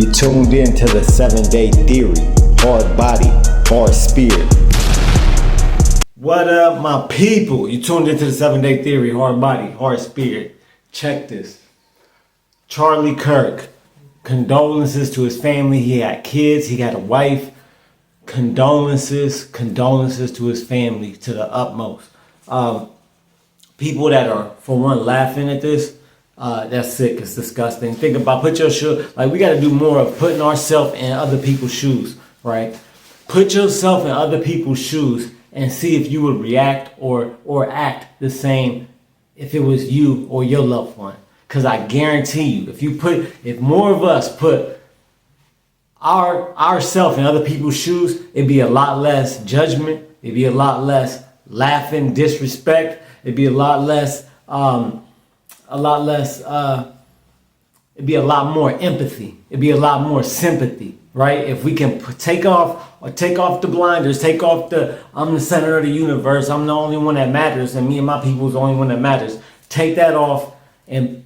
You tuned in to the 7-day theory. Hard body, hard spirit. What up, my people? You tuned into the 7-day theory. Hard body, hard spirit. Check this. Charlie Kirk. Condolences to his family. He had kids. He had a wife. Condolences to his family to the utmost. People that are, for one, laughing at this, that's sick. It's disgusting. Think about, put your shoe, like, we got to do more of putting ourselves in other people's shoes, right? Put yourself in other people's shoes and see if you would react or act the same if it was you or your loved one. Because I guarantee you, if more of us put ourself in other people's shoes, it'd be a lot less judgment. It'd be a lot less laughing, disrespect. It'd be a lot less, it'd be a lot more empathy. It'd be a lot more sympathy, right? If we can take off the blinders, take off I'm the center of the universe, I'm the only one that matters, and me and my people is the only one that matters. Take that off and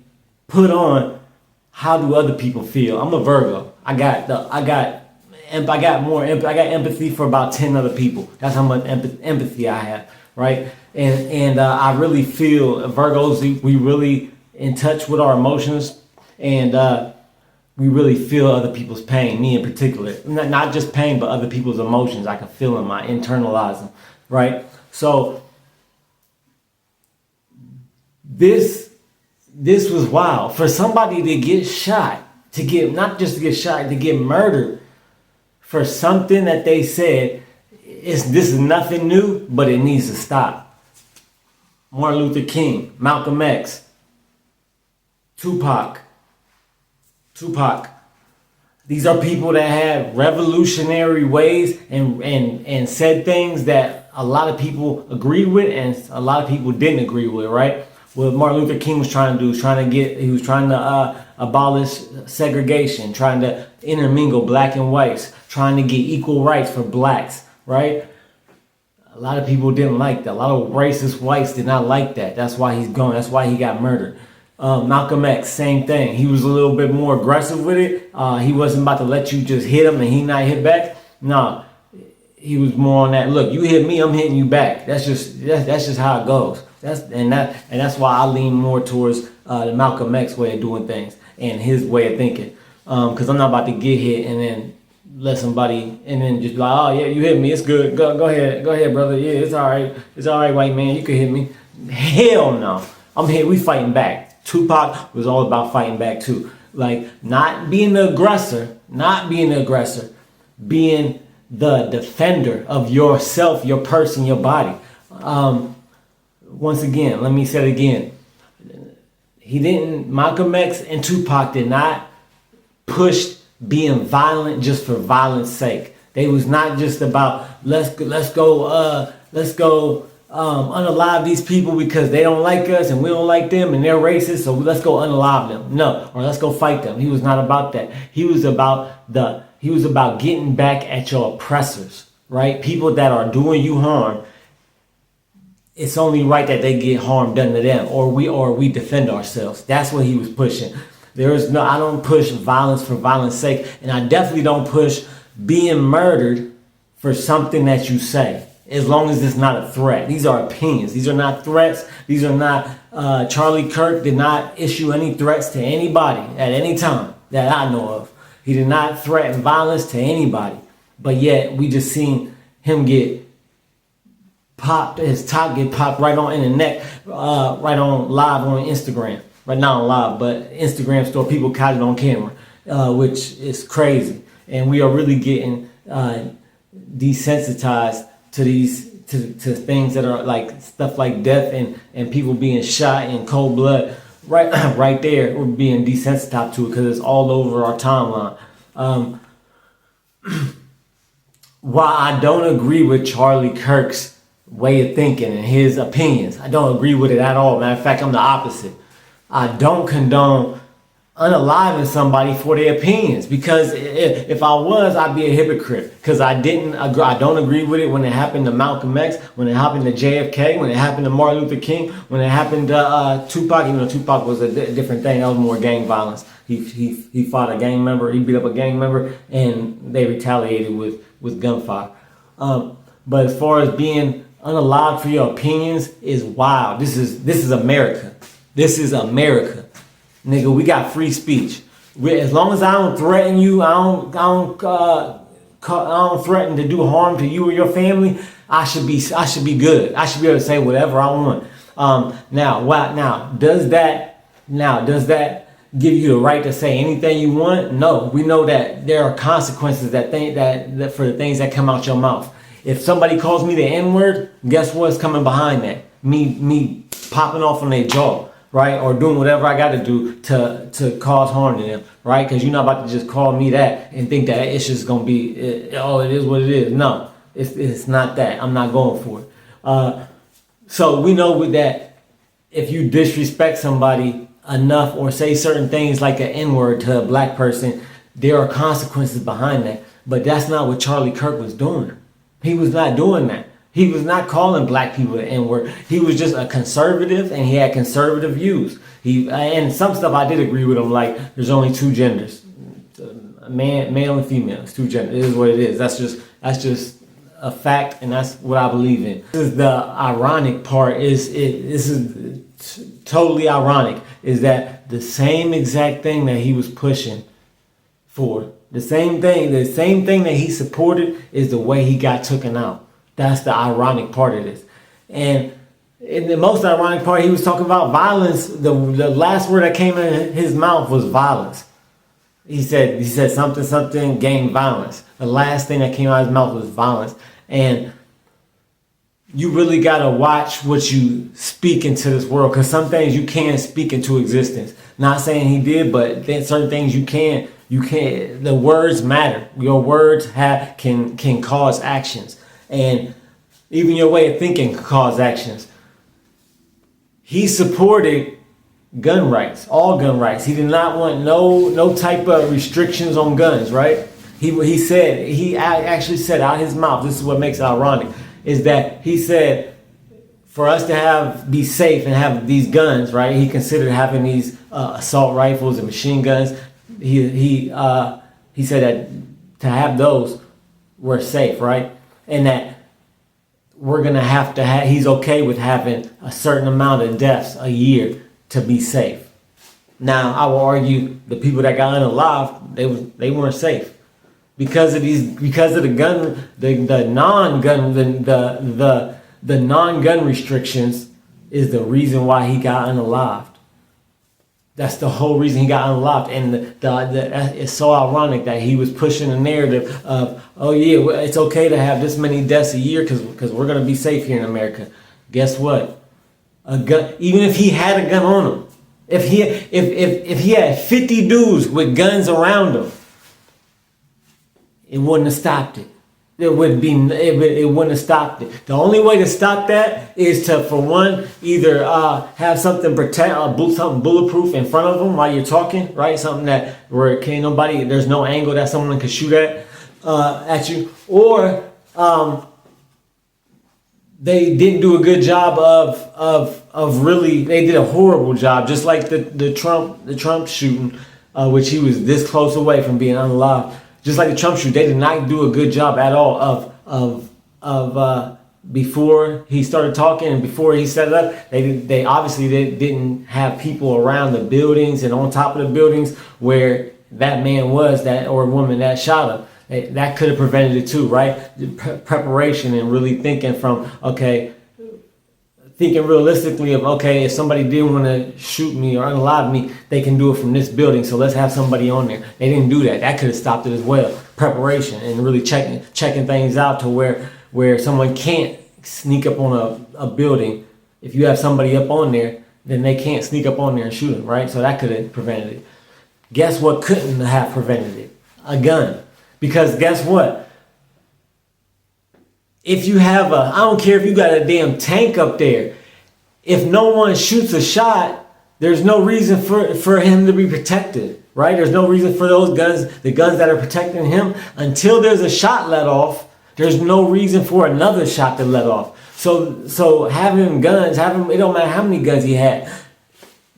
put on, how do other people feel? I'm a Virgo. I got empathy for about 10 other people. That's how much empathy I have, right? And I really feel Virgos, we really in touch with our emotions, and we really feel other people's pain, me in particular. Not just pain, but other people's emotions. I can feel them, I internalize them, right? So this was wild. For somebody to get shot, not just to get shot, to get murdered for something that they said, this is nothing new, but it needs to stop. Martin Luther King, Malcolm X, Tupac. These are people that had revolutionary ways and said things that a lot of people agreed with and a lot of people didn't agree with, right? What Martin Luther King was trying to do, he was trying to abolish segregation, trying to intermingle black and whites, trying to get equal rights for blacks, right? A lot of people didn't like that. A lot of racist whites did not like that. That's why he's gone. That's why he got murdered. Malcolm X, same thing. He was a little bit more aggressive with it. He wasn't about to let you just hit him and he not hit back. No, he was more on that. Look, you hit me, I'm hitting you back. That's just how it goes. That's why I lean more towards the Malcolm X way of doing things and his way of thinking. Because I'm not about to get hit and then let somebody and then just be like, oh yeah, you hit me, it's good. Go ahead, brother. Yeah, it's all right, white man. You can hit me. Hell no, I'm here. We fighting back. Tupac was all about fighting back too. Like, not being the aggressor, being the defender of yourself, your person, your body. Once again, let me say it again. Malcolm X and Tupac did not push being violent just for violence sake. They was not just about let's go unalive these people because they don't like us and we don't like them and they're racist, so let's go unalive them. No, or let's go fight them. He was not about that. He was about getting back at your oppressors, right? People that are doing you harm. It's only right that they get harm done to them, or we defend ourselves. That's what he was pushing. I don't push violence for violence sake, and I definitely don't push being murdered for something that you say, as long as it's not a threat. These are opinions. These are not threats. These are not, Charlie Kirk did not issue any threats to anybody at any time that I know of. He did not threaten violence to anybody, but yet we just seen him get popped, his top get popped right on in the neck, right on live on Instagram. Right now on live, but Instagram store, people caught it on camera, which is crazy. And we are really getting desensitized to things that are like stuff like death and people being shot in cold blood. Right there, we're being desensitized to it because it's all over our timeline. While I don't agree with Charlie Kirk's way of thinking and his opinions, I don't agree with it at all. Matter of fact, I'm the opposite. I don't condone unaliving somebody for their opinions, because if I was, I'd be a hypocrite, because I don't agree with it when it happened to Malcolm X, when it happened to JFK, when it happened to Martin Luther King, when it happened to Tupac. Even though Tupac was a different thing, that was more gang violence. He fought a gang member, he beat up a gang member, and they retaliated with gunfire. But as far as being unalived for your opinions is wild. This is America. This is America. Nigga, we got free speech. As long as I don't threaten you, I don't threaten to do harm to you or your family, I should be good. I should be able to say whatever I want. Now does that give you the right to say anything you want? No. We know that there are consequences that for the things that come out your mouth. If somebody calls me the N-word, guess what's coming behind that? Me popping off on their jaw. Right? Or doing whatever I got to do to cause harm to them, right? Because you're not about to just call me that and think that it's just going to be, it is what it is. No, it's not that. I'm not going for it. So we know with that, if you disrespect somebody enough or say certain things like an N-word to a black person, there are consequences behind that. But that's not what Charlie Kirk was doing. He was not doing that. He was not calling black people the N-word. He was just a conservative, and he had conservative views. And some stuff I did agree with him, like there's only two genders, male and female. It's two genders. It is what it is. That's just a fact, and that's what I believe in. This is the ironic part. This is totally ironic. Is that the same exact thing that he was pushing for? The same thing that he supported is the way he got taken out. That's the ironic part of this. And in the most ironic part, he was talking about violence. The last word that came in his mouth was violence. He said something, gang violence. The last thing that came out of his mouth was violence. And you really got to watch what you speak into this world, because some things you can't speak into existence. Not saying he did, but certain things you can't. The words matter. Your words can cause actions. And even your way of thinking can cause actions. He supported gun rights, all gun rights. He did not want no type of restrictions on guns, right? He actually said out his mouth, this is what makes it ironic, is that he said for us to be safe and have these guns, right? He considered having these assault rifles and machine guns. He said that to have those, we're safe, right? And that we're going to have he's okay with having a certain amount of deaths a year to be safe. Now, I will argue the people that got unalived, they weren't safe. Because of the non-gun restrictions is the reason why he got unalived. That's the whole reason he got unlocked. And it's so ironic that he was pushing the narrative of, oh yeah, it's okay to have this many deaths a year because we're going to be safe here in America. Guess what? A gun, even if he had a gun on him, if he had 50 dudes with guns around him, it wouldn't have stopped it. It wouldn't have stopped it. The only way to stop that is to, for one, either have something something bulletproof in front of them while you're talking, right? Something where there's no angle that someone could shoot at you, or they didn't do a good job of really. They did a horrible job, just like the Trump shooting, which he was this close away from being unalive. Just like the Trump shooting, they did not do a good job at all of before he started talking and before he set it up. They obviously didn't have people around the buildings and on top of the buildings where that man was, or woman that shot him. That could have prevented it too, right? Preparation and really thinking thinking realistically of, okay, if somebody did want to shoot me or unalive me, they can do it from this building, so let's have somebody on there. They didn't do that. That could have stopped it as well. Preparation and really checking things out to where someone can't sneak up on a building. If you have somebody up on there, then they can't sneak up on there and shoot them, right? So that could have prevented it. Guess what couldn't have prevented it? A gun. Because guess what? If you have I don't care if you got a damn tank up there, if no one shoots a shot, There's no reason for him to be protected, right? There's no reason for those guns, the guns that are protecting him, until there's a shot let off. There's no reason for another shot to let off. So having guns, it don't matter how many guns he had,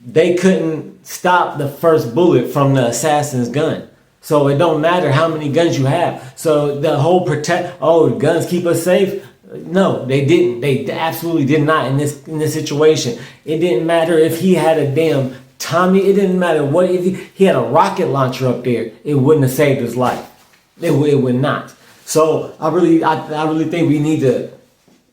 they couldn't stop the first bullet from the assassin's gun. So it don't matter how many guns you have. So the whole guns keep us safe. No, they didn't. They absolutely did not in this situation. It didn't matter if he had a damn Tommy. It didn't matter what, if he had a rocket launcher up there. It wouldn't have saved his life. It would not. So I really think we need to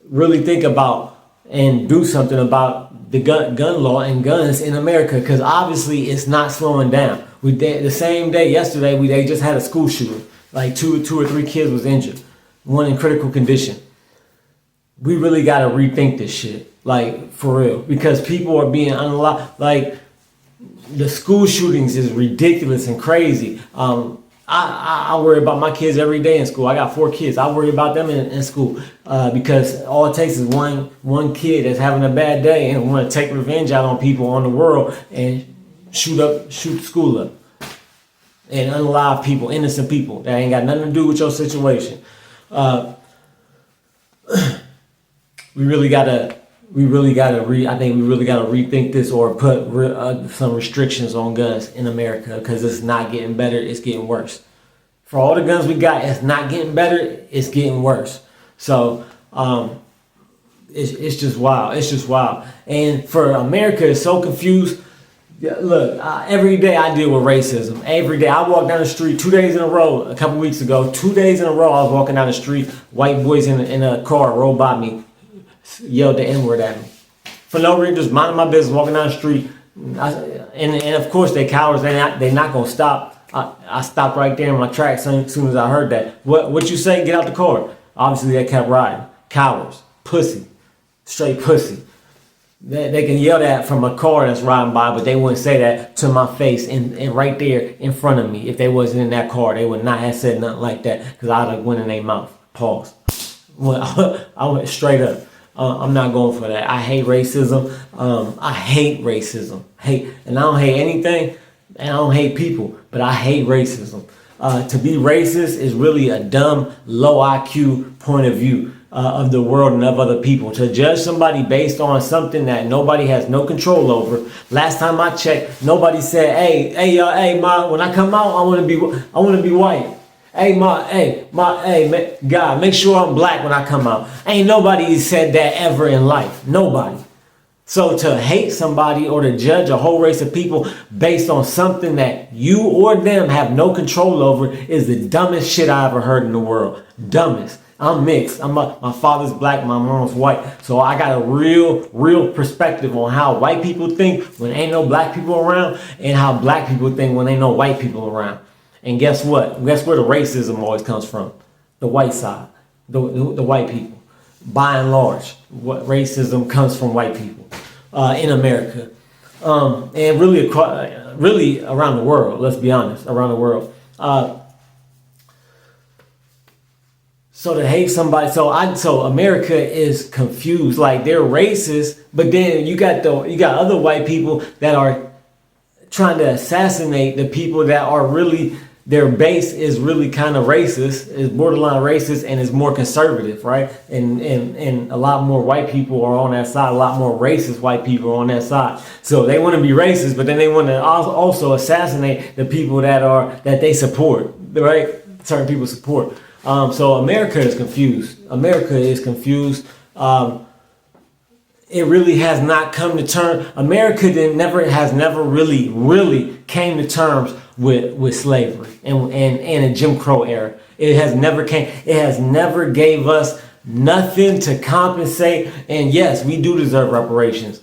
really think about and do something about the gun law and guns in America, because obviously it's not slowing down. The same day yesterday, they just had a school shooting. Like two or three kids was injured, one in critical condition. We really got to rethink this shit, like, for real, because people are being unlocked. Like, the school shootings is ridiculous and crazy. I worry about my kids every day in school. I got 4 kids. I worry about them in school because all it takes is one kid that's having a bad day and want to take revenge out on people on the world and shoot the school up and unalive people, innocent people that ain't got nothing to do with your situation. We really gotta rethink this, or put some restrictions on guns in America, because it's not getting better, it's getting worse. For all the guns we got, it's not getting better, it's getting worse. So it's just wild. It's just wild. And for America, it's so confused. Look, every day I deal with racism. Every day. I walk down the street 2 days in a row, a couple weeks ago. 2 days in a row, I was walking down the street. White boys in a car rolled by me, yelled the N-word at me. For no reason, just minding my business, walking down the street. And of course, they cowards. They're not going to stop. I stopped right there in my tracks as soon as I heard that. What you say? Get out the car. Obviously, they kept riding. Cowards. Pussy. Straight pussy. They can yell that from a car that's riding by, but they wouldn't say that to my face and right there in front of me. If they wasn't in that car, they would not have said nothing like that, because I'd have went in their mouth. Pause. I went straight up. I'm not going for that. I hate racism. I hate racism. And I don't hate anything, and I don't hate people, but I hate racism. To be racist is really a dumb, low IQ point of view of the world and of other people. To judge somebody based on something that nobody has no control over. Last time I checked, nobody said, hey, ma, when I come out, I want to be white. Hey, God, make sure I'm black when I come out. Ain't nobody said that ever in life. Nobody. So to hate somebody or to judge a whole race of people based on something that you or them have no control over is the dumbest shit I ever heard in the world. Dumbest. I'm mixed. My father's black, my mom's white. So I got a real perspective on how white people think when ain't no black people around, and how black people think when ain't no white people around. And guess what? Guess where the racism always comes from? The white side, the white people. By and large, what racism comes from white people in America, and really around the world. Let's be honest, around the world. So to hate somebody, so America is confused. Like, they're racist, but then you got other white people that are trying to assassinate the people that are really, their base is really kind of racist, is borderline racist, and is more conservative, right? And a lot more white people are on that side, a lot more racist white people are on that side. So they want to be racist, but then they want to also assassinate the people that they support, right? Certain people support. So America is confused. America is confused. It really has not come to terms. America has never really came to terms with slavery and a Jim Crow era. It has never gave us nothing to compensate. And yes, we do deserve reparations.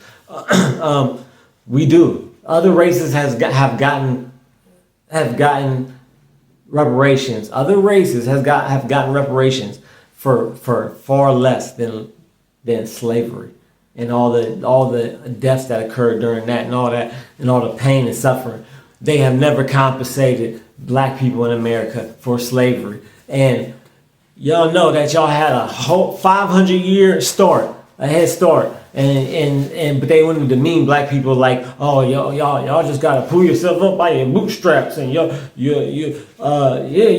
We do. Other races have gotten reparations. Other races have gotten reparations for far less than slavery and all the deaths that occurred during that and all the pain and suffering. They have never compensated black people in America for slavery. And y'all know that y'all had a whole 500-year start a head start, but they wanted to demean black people like, oh, y'all just gotta pull yourself up by your bootstraps, and you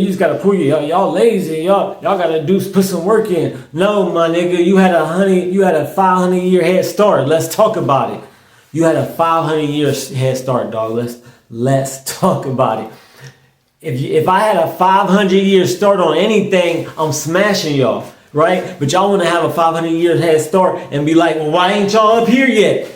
just gotta pull y'all lazy, y'all gotta put some work in. No, my nigga, you had a 500-year head start. Let's talk about it. You had a 500-year head start, dog. Let's talk about it. If I had a 500-year start on anything, I'm smashing y'all, right? But y'all want to have a 500-year head start and be like, well, why ain't y'all up here yet?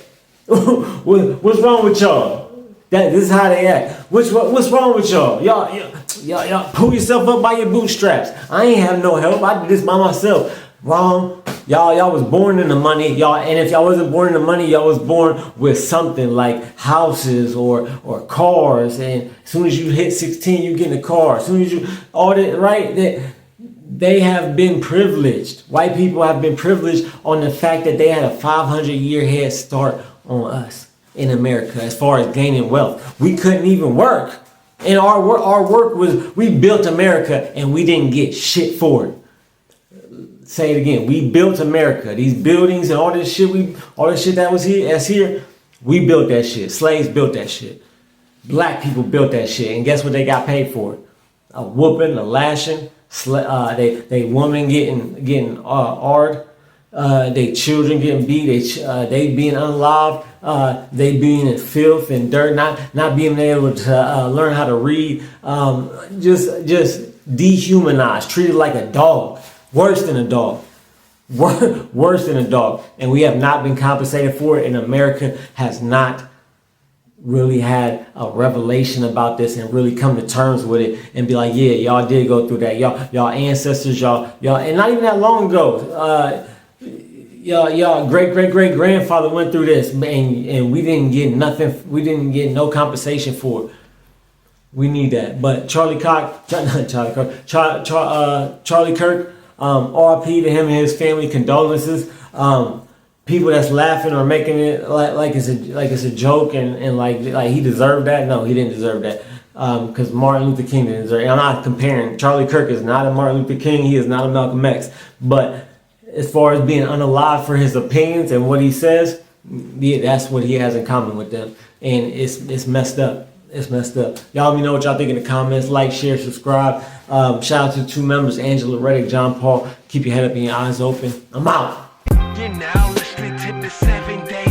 What's wrong with y'all? This is how they act. What's wrong with y'all? Y'all pull yourself up by your bootstraps. I ain't have no help. I did this by myself. Wrong. Y'all was born in the money, and if y'all wasn't born in the money, y'all was born with something like houses or cars, and as soon as you hit 16, you get in a car. As soon as you, all that, right? They have been privileged. White people have been privileged on the fact that they had a 500-year head start on us in America as far as gaining wealth. We couldn't even work. And our work was, we built America and we didn't get shit for it. Say it again. We built America. These buildings and all this shit that was here, we built that shit. Slaves built that shit. Black people built that shit. And guess what they got paid for? A whooping, a lashing. They women getting hard. They children getting beat. They being unloved. They being in filth and dirt. Not being able to learn how to read. Just dehumanized. Treated like a dog. Worse than a dog. Worse than a dog. And we have not been compensated for it. And America has not really had a revelation about this and really come to terms with it and be like, yeah, y'all did go through that. Y'all ancestors, y'all, and not even that long ago, y'all great grandfather went through this, and we didn't get nothing. We didn't get no compensation for it. We need that. But Charlie Kirk, RP to him and his family, condolences. People that's laughing or making it like it's a joke and like he deserved that. No, he didn't deserve that. Because Martin Luther King didn't deserve it. I'm not comparing. Charlie Kirk is not a Martin Luther King. He is not a Malcolm X. But as far as being unalive for his opinions and what he says, yeah, that's what he has in common with them. And it's messed up. It's messed up. Y'all let me know what y'all think in the comments. Like, share, subscribe. Shout out to the 2 members, Angela Reddick, John Paul. Keep your head up and your eyes open. I'm out. You're now listening to the 7 Day